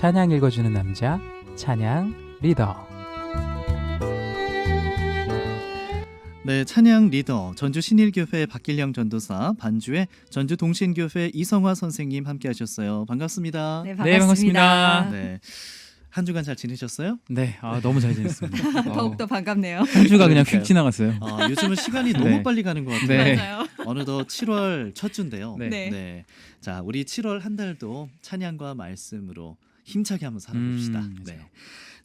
찬양 읽어주는 남자 찬양 리더. 네, 찬양 리더 전주 신일교회 박길영 전도사, 반주의 전주 동신교회 이성화 선생님 함께 하셨어요. 반갑습니다. 네, 네, 반갑습니다. 네. 한 주간 잘 지내셨어요? 네, 너무 잘 지냈습니다. 더욱더 반갑네요. 한 주가 그냥 그러니까요. 휙 지나갔어요. 요즘은 시간이 너무 네. 빨리 가는 것 같아요. 네. 맞아요. 어느덧 7월 첫 주인데요. 네. 네. 자, 우리 7월 한 달도 찬양과 말씀으로 힘차게 한번 살아봅시다. 맞아요. 네.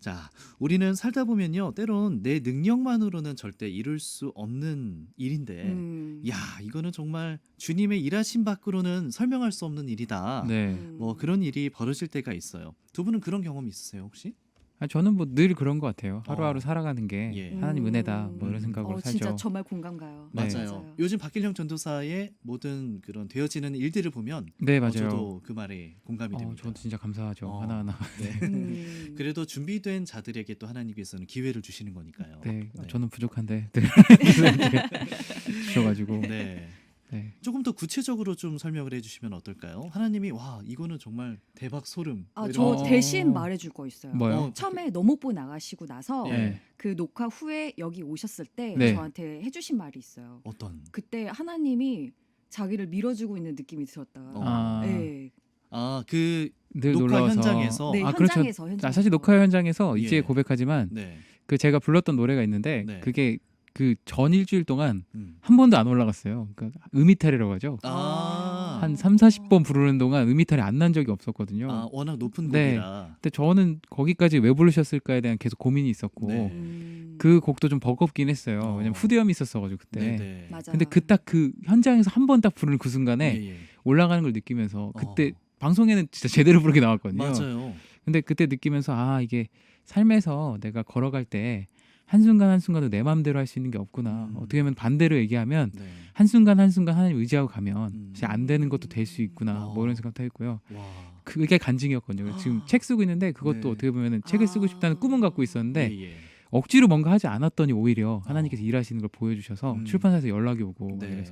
자, 우리는 살다 보면요, 때론 내 능력만으로는 절대 이룰 수 없는 일인데, 야, 이거는 정말 주님의 일하심 밖으로는 설명할 수 없는 일이다. 네. 뭐 그런 일이 벌어질 때가 있어요. 두 분은 그런 경험 있으세요, 혹시? 저는 뭐 늘 그런 것 같아요. 하루하루 어. 살아가는 게 예. 하나님 은혜다 뭐 이런 생각으로 살죠. 진짜 정말 공감 가요. 네. 맞아요. 요즘 박길영 전도사의 모든 그런 되어지는 일들을 보면 네, 맞아요. 저도 그 말에 공감이 됩니다. 저도 진짜 감사하죠. 어. 하나하나. 네. 그래도 준비된 자들에게 또 하나님께서는 기회를 주시는 거니까요. 네, 네. 저는 부족한데 늘 이렇게 주셔가지고. 네. 네. 조금 더 구체적으로 좀 설명을 해주시면 어떨까요? 하나님이 와 이거는 정말 대박 소름. 뭐 저 이런 어. 대신 말해줄 거 있어요. 뭐요? 처음에 너목보 나가시고 나서 예. 그 녹화 후에 여기 오셨을 때 네. 저한테 해주신 말이 있어요. 어떤? 그때 하나님이 자기를 밀어주고 있는 느낌이 들었다. 어. 네. 그 늘 녹화 놀러와서. 현장에서. 네, 그렇죠. 현장에서. 사실 녹화 현장에서 이제 예. 고백하지만 네. 그 제가 불렀던 노래가 있는데 네. 그게 그 전 일주일 동안 음. 한 번도 안 올라갔어요. 그러니까 음이탈이라고 하죠. 한 3, 40번 부르는 동안 음이탈이 안 난 적이 없었거든요. 워낙 높은 네. 곡이라. 근데 저는 거기까지 왜 부르셨을까에 대한 계속 고민이 있었고 네. 그 곡도 좀 버겁긴 했어요. 어. 왜냐면 후대염이 있었어가지고 그때. 네네. 맞아. 근데 그 딱 그 현장에서 한 번 딱 부르는 그 순간에 예, 예. 올라가는 걸 느끼면서 그때 어. 방송에는 진짜 제대로 부르게 나왔거든요. 맞아요. 근데 그때 느끼면서 이게 삶에서 내가 걸어갈 때 한순간 한순간도 내 마음대로 할 수 있는 게 없구나. 어떻게 보면 반대로 얘기하면 네. 한순간 한순간 하나님 의지하고 가면 음. 사실 안 되는 것도 될 수 있구나. 뭐 이런 생각도 했고요. 와. 그게 간증이었거든요. 그래서 지금 책 쓰고 있는데 그것도 네. 어떻게 보면 책을 쓰고 싶다는 꿈은 갖고 있었는데 예, 예. 억지로 뭔가 하지 않았더니 오히려 하나님께서 일하시는 걸 보여주셔서 음. 출판사에서 연락이 오고 네.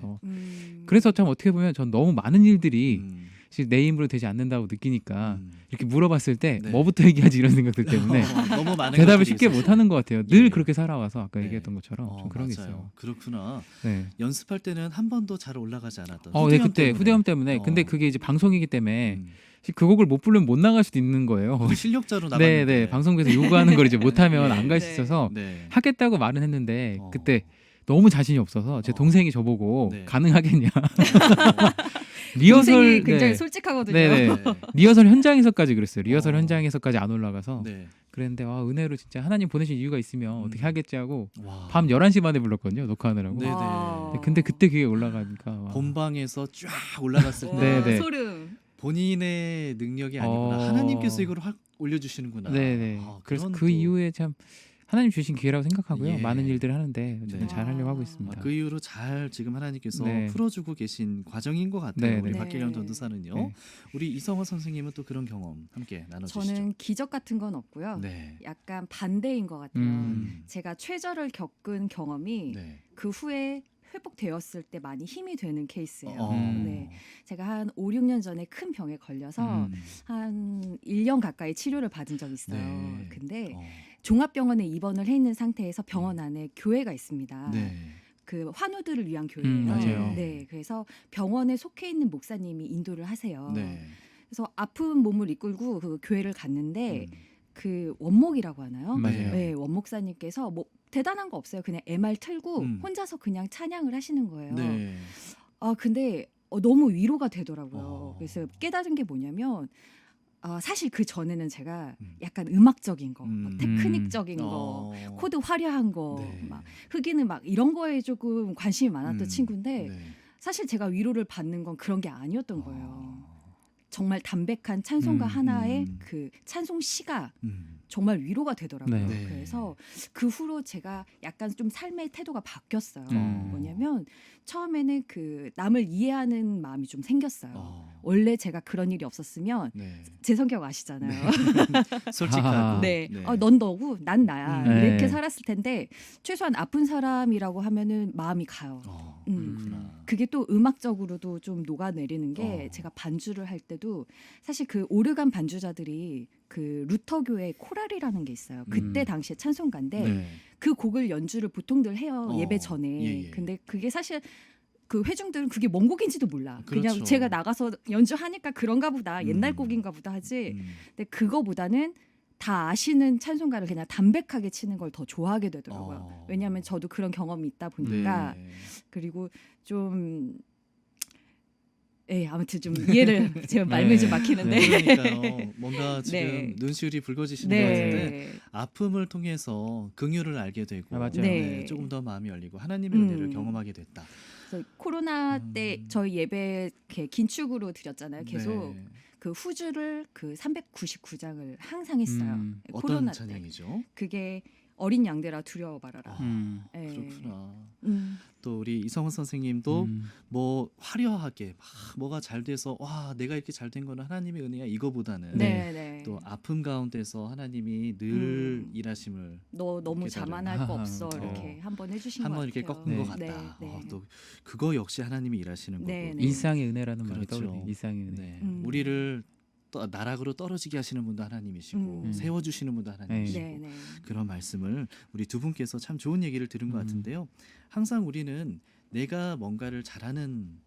그래서 참 어떻게 보면 전 너무 많은 일들이 음. 사실 내 힘으로 되지 않는다고 느끼니까 음. 이렇게 물어봤을 때 네. 뭐부터 얘기하지 이런 생각들 때문에 너무 많은 대답을 것들이 쉽게 있어서. 못하는 것 같아요. 늘 예. 그렇게 살아와서 아까 네. 얘기했던 것처럼 좀 그런 게 맞아요. 있어요. 그렇구나. 네. 연습할 때는 한 번도 잘 올라가지 않았던. 네, 후대염 그때 때문에. 후대염 때문에. 어. 근데 그게 이제 방송이기 때문에 음. 사실 그 곡을 못 부르면 못 나갈 수도 있는 거예요. 그 실력자로 나갔는데. 네. 방송국에서 요구하는 걸 이제 못하면 네. 안 갈 수 네. 있어서 네. 하겠다고 말은 했는데 어. 그때 너무 자신이 없어서 제 어. 동생이 저보고 네. 가능하겠냐. 리허설 리허설 굉장히 네. 솔직하거든요. 네. 리허설 현장에서까지 그랬어요. 리허설 어. 현장에서까지 안 올라가서 네. 그랬는데 은혜로 진짜 하나님 보내신 이유가 있으면 어떻게 하겠지 하고 와. 밤 11시 반에 불렀거든요. 녹화하느라고. 네. 와. 근데 그때 그게 올라가니까 와. 본방에서 쫙 올라갔을 와, 때 네. 소름. 본인의 능력이 아니구나. 어. 하나님께서 이걸 확 올려주시는구나. 네네. 그래서 그런 그 또- 이후에 참 하나님 주신 기회라고 생각하고요. 예. 많은 일들을 하는데 저는 네. 잘 하려고 하고 있습니다. 그 이후로 잘 지금 하나님께서 네. 풀어주고 계신 과정인 것 같아요. 네, 우리 네. 박길영 전도사는요. 네. 우리 이성화 선생님은 또 그런 경험 함께 나눠주시죠. 저는 기적 같은 건 없고요. 네. 약간 반대인 것 같아요. 제가 최저를 겪은 경험이 네. 그 후에 회복되었을 때 많이 힘이 되는 케이스예요. 어. 네. 제가 한 5, 6년 전에 큰 병에 걸려서 음. 한 1년 가까이 치료를 받은 적이 있어요. 네. 근데 어. 종합병원에 입원을 해 있는 상태에서 병원 안에 교회가 있습니다. 네. 그 환우들을 위한 교회예요. 맞아요. 네, 그래서 병원에 속해 있는 목사님이 인도를 하세요. 네. 그래서 아픈 몸을 이끌고 그 교회를 갔는데 음. 그 원목이라고 하나요? 맞아요. 네, 원목사님께서 뭐 대단한 거 없어요. 그냥 MR 틀고 혼자서 그냥 찬양을 하시는 거예요. 네. 근데 너무 위로가 되더라고요. 어. 그래서 깨달은 게 뭐냐면 사실 그 전에는 제가 음. 약간 음악적인 거, 음. 테크닉적인 거, 어. 코드 화려한 거, 네. 막 흑인 음악 이런 거에 조금 관심이 많았던 음. 친구인데 네. 사실 제가 위로를 받는 건 그런 게 아니었던 거예요. 어. 정말 담백한 찬송가 하나의 음. 그 찬송 시가 음. 정말 위로가 되더라고요. 네. 그래서 그 후로 제가 약간 좀 삶의 태도가 바뀌었어요. 음. 뭐냐면 처음에는 그 남을 이해하는 마음이 좀 생겼어요. 어. 원래 제가 그런 일이 없었으면 네. 제 성격 아시잖아요. 솔직하고. 네, 넌 너고 난 나야 네. 이렇게 살았을 텐데 최소한 아픈 사람이라고 하면은 마음이 가요. 어, 음. 그렇구나. 그게 또 음악적으로도 좀 녹아내리는 게 제가 반주를 할 때도 사실 그 오르간 반주자들이 그 루터교의 코랄이라는 게 있어요. 그때 당시에 찬송가인데 네. 그 곡을 연주를 보통들 해요. 어, 예배 전에. 예. 근데 그게 사실 그 회중들은 그게 뭔 곡인지도 몰라. 그렇죠. 그냥 제가 나가서 연주하니까 그런가 보다. 옛날 음. 곡인가 보다 하지. 음. 근데 그거보다는 다 아시는 찬송가를 그냥 담백하게 치는 걸 더 좋아하게 되더라고요. 왜냐하면 저도 그런 경험이 있다 보니까. 네. 그리고 좀 아무튼 좀 이해를 제가 말문이 좀 막히는데. 그러니까요. 뭔가 지금 네. 눈시울이 붉어지시는 것 같은데 네. 아픔을 통해서 긍휼을 알게 되고 맞아요. 네. 조금 더 마음이 열리고 하나님의 은혜를 음. 경험하게 됐다. 그래서 코로나 때 저희 예배 이렇게 긴축으로 드렸잖아요. 계속 네. 그 후주를 그 399장을 항상 했어요. 어떤 코로나 때. 찬양이죠? 그게 어린 양들아 두려워 말아라. 예. 그렇구나. 음. 또 우리 이성훈 선생님도 뭐 화려하게 막 뭐가 잘 돼서 와 내가 이렇게 잘 된 거는 하나님의 은혜야 이거보다는 네, 네. 또 아픔 가운데서 하나님이 늘 일하심을 너 너무 이렇게 자만할 거 없어 어. 이렇게 한번 해주신 것 한번 같아요. 이렇게 꺾은 네. 것 같다. 네, 네. 또 그거 역시 하나님이 일하시는 네, 거고. 네. 일상의 은혜라는 말이 그렇죠. 떠오르네요. 일상의 은혜. 네. 음. 우리를 나락으로 떨어지게 하시는 분도 하나님이시고 세워주시는 분도 하나님이시고 네, 네. 그런 말씀을 우리 두 분께서 참 좋은 얘기를 들은 것 같은데요. 항상 우리는 내가 뭔가를 잘하는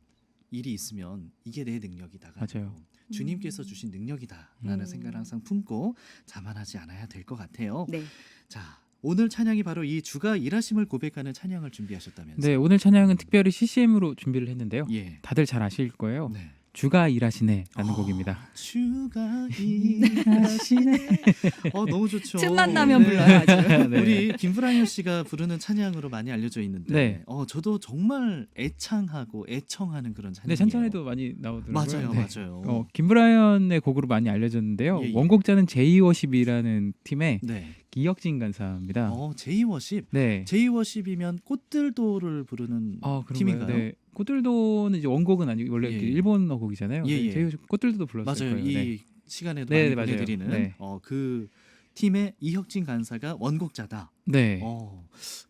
일이 있으면 이게 내 능력이다가 맞아요. 아니고 주님께서 주신 능력이다라는 생각을 항상 품고 자만하지 않아야 될 것 같아요. 네. 자, 오늘 찬양이 바로 이 주가 일하심을 고백하는 찬양을 준비하셨다면서요? 네, 오늘 찬양은 특별히 CCM으로 준비를 했는데요. 예. 다들 잘 아실 거예요. 네. 주가 일하시네라는 곡입니다. 주가 일하시네. 너무 좋죠. 틈만 나면 네. 불러요 아주. 네. 우리 김브라이언 씨가 부르는 찬양으로 많이 알려져 있는데, 네. 저도 정말 애창하고 애청하는 그런 찬양이에요. 네, 찬찬에도 많이 나오더라고요. 맞아요, 네. 맞아요. 김브라이언의 곡으로 많이 알려졌는데요. 예, 예. 원곡자는 제이워십이라는 팀의 네. 이혁진 간사입니다. 제이워십. 네. 제이워십이면 꽃들도를 부르는 그런가요? 팀인가요? 네. 꽃들도는 이제 원곡은 아니고 원래 예. 일본어 곡이잖아요. 예, 네, 예. 제이워십 꽃들도도 불렀을 맞아요. 거예요. 이 네. 시간에도 네, 많이 맞아요. 보내드리는 네. 그 팀의 이혁진 간사가 원곡자다. 네.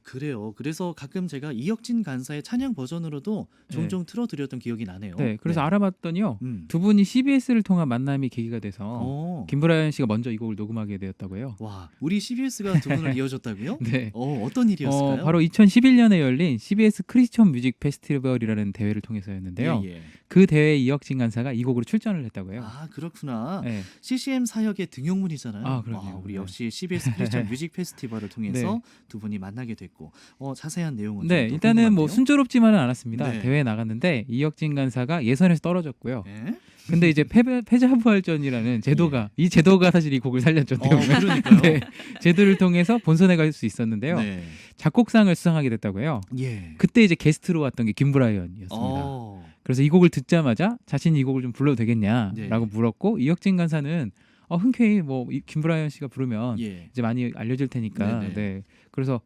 그래요. 그래서 가끔 제가 이혁진 간사의 찬양 버전으로도 종종 틀어드렸던 기억이 나네요. 네. 그래서 알아봤더니요. 음. 두 분이 CBS를 통한 만남이 계기가 돼서 어. 김브라이언 씨가 먼저 이 곡을 녹음하게 되었다고요. 와, 우리 CBS가 두 분을 이어줬다고요? 네. 어떤 일이었을까요? 바로 2011년에 열린 CBS 크리스천 뮤직 페스티벌이라는 대회를 통해서였는데요. 예, 예. 그 대회에 이혁진 간사가 이 곡으로 출전을 했다고요. 아, 그렇구나. 네. CCM 사역의 등용문이잖아요. 아, 그럼요. 우리 네. 역시 CBS 크리스천 뮤직 페스티벌을 통해서 두 분이 만나게 됐고 자세한 내용은 네, 좀 일단은 뭐 궁금한데요? 순조롭지만은 않았습니다. 네. 대회에 나갔는데 이혁진 간사가 예선에서 떨어졌고요. 네. 근데 이제 패자부활전이라는 제도가 이 제도가 사실 이 곡을 살렸죠. 때문에. 그러니까요. 네, 제도를 통해서 본선에 갈 수 있었는데요. 네. 작곡상을 수상하게 됐다고요. 예. 그때 이제 게스트로 왔던 게 김브라이언이었습니다. 그래서 이 곡을 듣자마자 자신이 이 곡을 좀 불러도 되겠냐라고 네. 물었고 이혁진 간사는 흔쾌히 뭐 김브라이언 씨가 부르면 예. 이제 많이 알려질 테니까 네네. 네. 그래서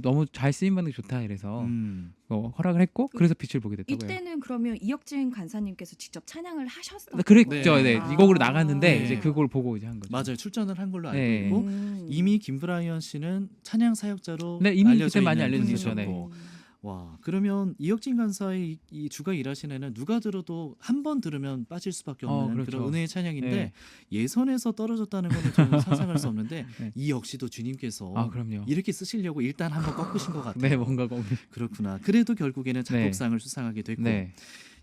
너무 잘 쓰임받는 게 좋다 이래서 허락을 했고 그래서 빛을 보게 됐다고요. 이때는 그러면 이혁진 간사님께서 직접 찬양을 하셨어요. 그랬죠. 네. 아. 이 곡으로 나갔는데 네. 이제 그걸 보고 이제 한 거죠. 맞아요. 출전을 한 걸로 알고 네. 있고 이미 김브라이언 씨는 찬양 사역자로 네, 이미 알려져 그때 많이 있는 알려졌죠. 분이셨고. 와, 그러면 이혁진 간사의 이 주가 일하시네는 누가 들어도 한 번 들으면 빠질 수밖에 없는 그렇죠. 그런 은혜의 찬양인데 네. 예선에서 떨어졌다는 거는 좀 상상할 수 없는데 네. 이 역시도 주님께서 그럼요. 이렇게 쓰시려고 일단 한번 꺾으신 것 같아요. 네, 뭔가 그렇구나. 그래도 결국에는 작곡상을 수상하게 됐고 네.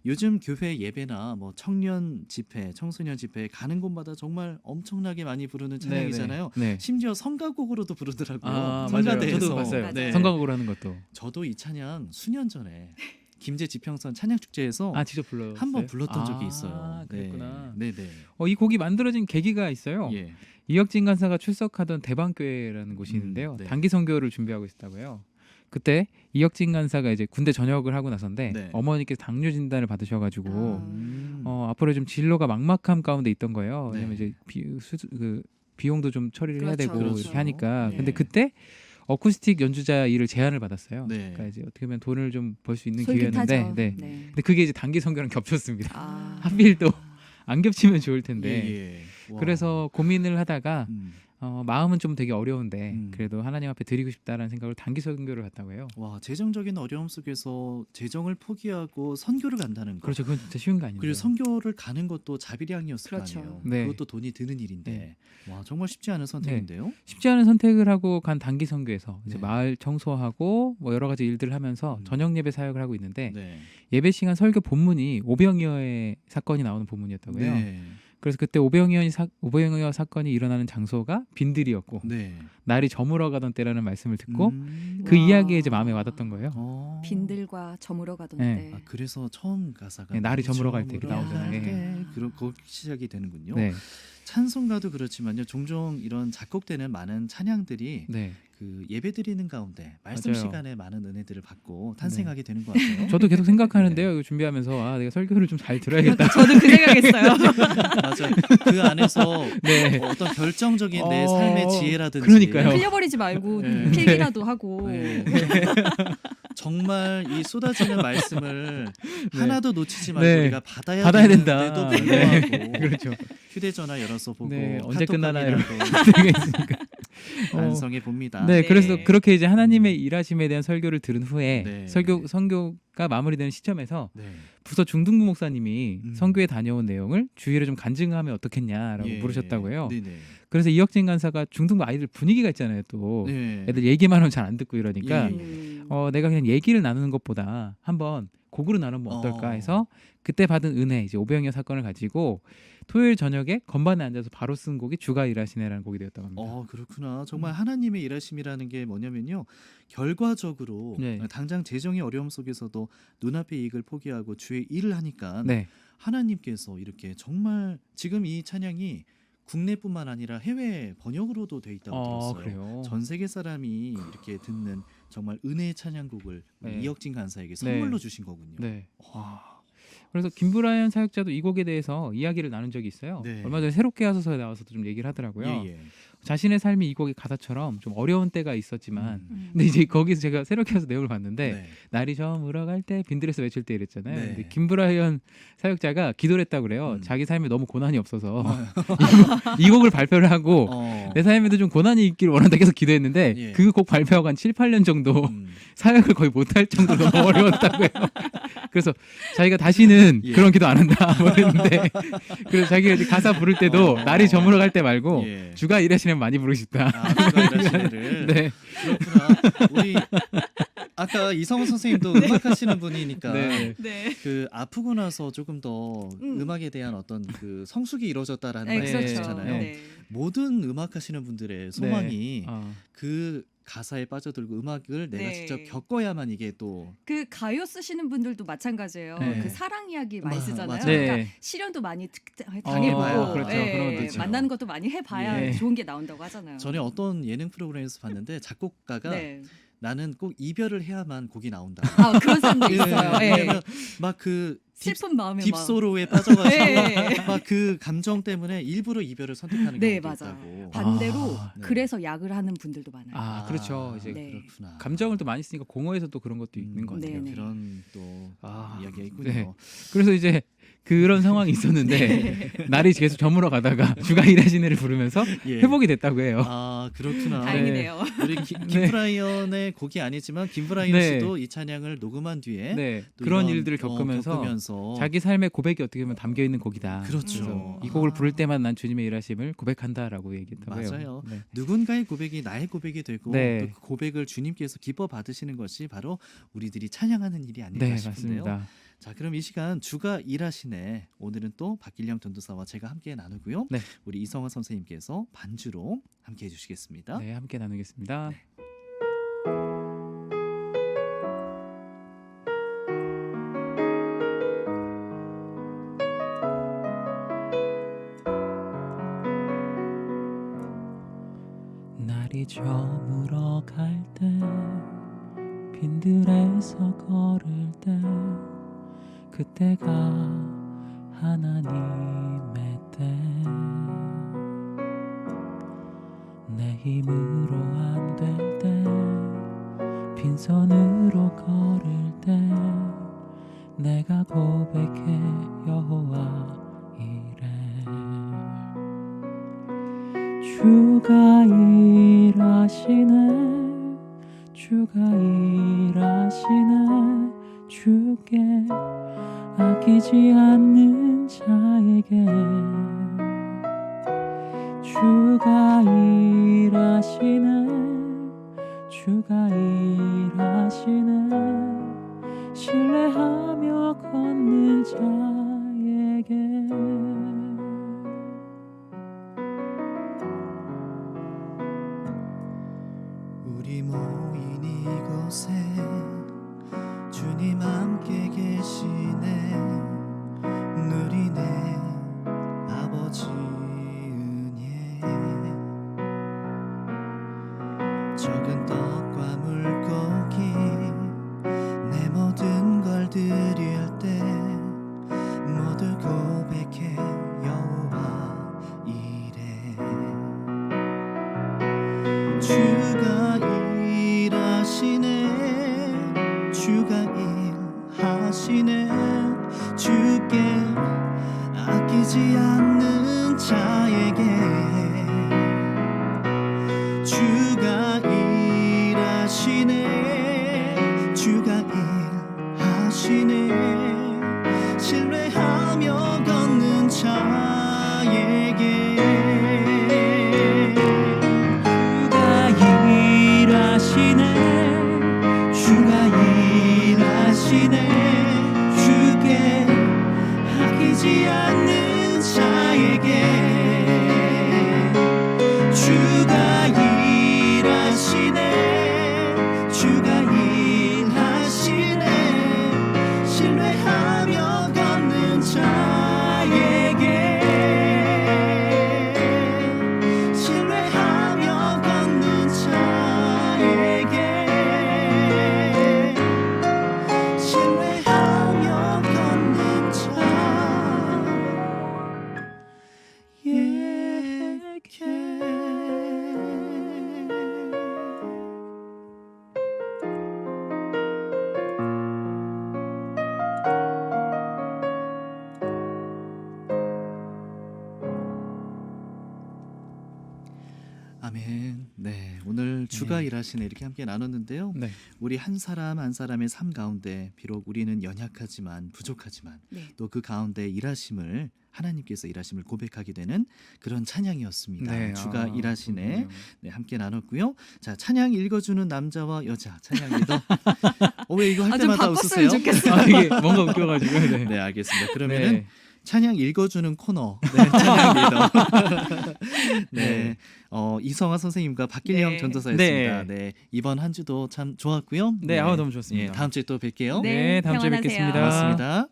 요즘 교회 예배나 뭐 청년 집회, 청소년 집회 가는 곳마다 정말 엄청나게 많이 부르는 찬양이잖아요. 네. 심지어 성가곡으로도 부르더라고요. 맞아요. 성가대에서. 저도 봤어요. 네. 성가곡으로 하는 것도. 저도 이 찬양 수년 전에 김제 지평선 찬양 축제에서 직접 불렀어요. 한번 불렀던 적이 있어요. 그랬구나. 네, 네. 이 곡이 만들어진 계기가 있어요. 예. 이혁진 간사가 출석하던 대방교회라는 곳이 있는데요. 네. 단기 선교를 준비하고 있었다고요. 그때 이혁진 간사가 이제 군대 전역을 하고 나선데 네. 어머니께서 당뇨 진단을 받으셔가지고 음. 앞으로 좀 진로가 막막함 가운데 있던 거예요. 네. 왜냐면 이제 비용도 좀 처리를 해야 그렇죠, 되고 그렇죠. 이렇게 하니까. 네. 근데 그때 어쿠스틱 연주자 일을 제안을 받았어요. 네. 그러니까 이제 어떻게 보면 돈을 좀 벌 수 있는 솔깃하죠. 기회였는데, 네. 네. 근데 그게 이제 단기 선교랑 겹쳤습니다. 아. 하필 또 안 겹치면 좋을 텐데. 예, 예. 와. 그래서 고민을 하다가 음. 마음은 좀 되게 어려운데 음. 그래도 하나님 앞에 드리고 싶다라는 생각으로 단기 선교를 갔다고 해요. 와, 재정적인 어려움 속에서 재정을 포기하고 선교를 간다는 거. 그렇죠. 그건 진짜 쉬운 거 아닌데. 그리고 선교를 가는 것도 자비량이었을 그렇죠. 거 아니에요. 네. 그것도 돈이 드는 일인데. 네. 와, 정말 쉽지 않은 선택인데요. 쉽지 않은 선택을 하고 간 단기 선교에서 이제 네. 마을 청소하고 뭐 여러 가지 일들을 하면서 음. 저녁 예배 사역을 하고 있는데 네. 예배 시간 설교 본문이 오병이어의 사건이 나오는 본문이었다고요. 네. 그래서 그때 오병이어 사건이 일어나는 장소가 빈들이었고 네. 날이 저물어 가던 때라는 말씀을 듣고 그 와. 이야기에 이제 마음에 와닿던 거예요. 빈들과 저물어 가던 네. 때. 그래서 처음 가사가 네, 날이 저물어 갈때 나오잖아요. 네. 그런 거 시작이 되는군요. 네, 찬송가도 그렇지만요. 종종 이런 작곡되는 많은 찬양들이 네. 그 예배드리는 가운데 말씀 맞아요. 시간에 많은 은혜들을 받고 탄생하게 되는 것 같아요. 저도 계속 생각하는데요. 이거 준비하면서 내가 설교를 좀 잘 들어야겠다. 저도 그 생각했어요. 맞아. 그 안에서 네. 어떤 결정적인 내 어, 삶의 지혜라든지 그러니까요. 흘려버리지 말고 네. 필기라도 하고. 네. 정말 이 쏟아지는 말씀을 네. 하나도 놓치지 말고 네. 우리가 받아야 받아야 되는데도 된다. 불구하고 그렇죠. 휴대전화 열어서 보고 네, 언제 끝나나 카톡방이라도 되게 있으니까. 반성해 봅니다. 네, 네. 그래서 그렇게 이제 하나님의 일하심에 대한 설교를 들은 후에 네. 선교가 마무리되는 시점에서 네. 부서 중등부 목사님이 음. 선교에 다녀온 내용을 주위로 좀 간증하면 어떻겠냐라고 예. 물으셨다고 해요. 네네. 그래서 이혁진 간사가 중등부 아이들 분위기가 있잖아요. 또 네. 애들 얘기만 하면 잘 안 듣고 이러니까 예. 내가 그냥 얘기를 나누는 것보다 한번 곡으로 나누면 어떨까 해서 그때 받은 은혜 이제 오병이어 사건을 가지고 토요일 저녁에 건반에 앉아서 바로 쓴 곡이 주가 일하시네라는 곡이 되었다고 합니다. 그렇구나. 정말 하나님의 일하심이라는 게 뭐냐면요. 결과적으로 네. 당장 재정의 어려움 속에서도 눈앞의 이익을 포기하고 주의 일을 하니까 네, 하나님께서 이렇게 정말 지금 이 찬양이 국내뿐만 아니라 해외 번역으로도 돼 있다고 들었어요. 그래요. 전 세계 사람이 이렇게 듣는 정말 은혜의 찬양곡을 우리 네. 이혁진 간사에게 네. 선물로 주신 거군요. 네. 그래서 김브라이언 사역자도 이 곡에 대해서 이야기를 나눈 적이 있어요. 네. 얼마 전에 새롭게 하소서에 나와서도 좀 얘기를 하더라고요. 예. 자신의 삶이 이 곡의 가사처럼 좀 어려운 때가 있었지만 근데 음. 이제 거기서 제가 새롭게 해서 내용을 봤는데 네. 날이 저물어 갈 때 빈들에서 외칠 때 이랬잖아요. 네. 근데 김브라이언 사역자가 기도를 했다고 그래요. 음. 자기 삶에 너무 고난이 없어서 이 곡을 발표를 하고 내 삶에도 좀 고난이 있기를 원한다 계속 기도했는데 예. 그 곡 발표하고 한 7, 8년 정도 음. 사역을 거의 못할 정도로 너무 어려웠다고 해요. 그래서 자기가 다시는 예. 그런 기도 안 한다 뭐 했는데 그래서 자기가 이제 가사 부를 때도 날이 저물어 갈 때 말고 예. 주가 일하시면 많이 부르고 싶다. 주가 일하시네를. 네. 그렇구나. 우리 아까 이성호 선생님도 음악하시는 분이니까 네. 네. 그 아프고 나서 조금 더 음. 음악에 대한 어떤 그 성숙이 이루어졌다라는 네, 그렇죠. 말씀이시잖아요. 네. 모든 음악하시는 분들의 소망이 어. 그 가사에 빠져들고 음악을 내가 네. 직접 겪어야만 이게 또 그 가요 쓰시는 분들도 마찬가지예요. 네. 그 사랑 이야기 많이 쓰잖아요. 맞아요. 그러니까 네. 시련도 많이 해봐요. 당해보고 그렇죠. 그런 것도 있죠. 만나는 것도 많이 해봐야 예. 좋은 게 나온다고 하잖아요. 전에 어떤 예능 프로그램에서 봤는데 작곡가가 네. 나는 꼭 이별을 해야만 곡이 나온다. 그런 사람도 있어요. 예. 왜냐면 막그 슬픈 마음에 막. 딥소로에 빠져가지고 네. 막 그 감정 때문에 일부러 이별을 선택하는 네, 경우도 맞아요. 있다고. 반대로 네. 그래서 약을 하는 분들도 많아요. 그렇죠. 이제 네. 그렇구나. 감정을 또 많이 쓰니까 공허해서 또 그런 것도 있는 것 같아요. 네, 네. 그런 또 아, 이야기가 있군요. 네. 그래서 이제 그런 상황이 있었는데 날이 계속 저물어 가다가 주가 일하시는 애를 부르면서 예. 회복이 됐다고 해요. 그렇구나. 다행이네요. 우리 김브라이언의 곡이 아니지만 김브라이언 네. 씨도 이 찬양을 녹음한 뒤에 네, 또 그런 이런, 일들을 겪으면서 자기 삶의 고백이 어떻게 보면 담겨 있는 곡이다. 그렇죠. 그래서 이 곡을 부를 때만 난 주님의 일하심을 고백한다라고 얘기했다고 해요. 맞아요. 네. 누군가의 고백이 나의 고백이 되고 네. 또 그 고백을 주님께서 기뻐 받으시는 것이 바로 우리들이 찬양하는 일이 아닐까 네, 싶은데요. 맞습니다. 자, 그럼 이 시간 주가 일하시네. 오늘은 또 박길령 전도사와 제가 함께 나누고요. 네. 우리 이성화 선생님께서 반주로 함께 해주시겠습니다. 네, 함께 나누겠습니다. 네. 날이 저물어 갈 때 빈들에서 걸을 때 그때가 하나님의 때 내 힘으로 안 될 때 빈손으로 걸을 때 내가 고백해 여호와 이래 주가 주가 일하시네 주가 일하시네 주께 아끼지 않는 자에게 주가 일하시네 주가 일하시네 신뢰하며 걷는 자에게 우리 모인 이곳에 주님 함께 계시네 누리네 아버지 은혜 적은 떡과 물고기 내 모든 걸 드릴 때 모두 고백해 여호와 이래 주가 일하시네 주가 일하시네 주께 아끼지 않는 자에게 주가 일하시네 주가 일하시네 신뢰하며 걷는 자에게 주가 일하시네 주께 아끼지 않는 자에게 주가 일하시네 주가 일하시네 신뢰하며 걷는 자에게 신뢰하며 걷는 자에게 신뢰하며 걷는 아멘. 네, 오늘 주가 네. 일하시네 이렇게 함께 나눴는데요. 네. 우리 한 사람 한 사람의 삶 가운데 비록 우리는 연약하지만 부족하지만 네. 또 그 가운데 일하심을 하나님께서 일하심을 고백하게 되는 그런 찬양이었습니다. 주가 일하시네. 그렇군요. 네, 함께 나눴고요. 자, 찬양 읽어주는 남자와 여자 찬양 리더. 왜 이거 할 좀 때마다 바꿨으면 웃으세요? 좋겠어요. 아, 이게 뭔가 웃겨가지고. 네. 네, 알겠습니다. 그러면은 네. 찬양 읽어주는 코너. 네, 찬양 리더. 네, 이성화 선생님과 박길영 네. 전도사였습니다. 네. 네, 이번 한 주도 참 좋았고요. 네, 너무 좋습니다. 예, 다음 주에 또 뵐게요. 네, 다음 주에 평안하세요. 뵙겠습니다. 고맙습니다.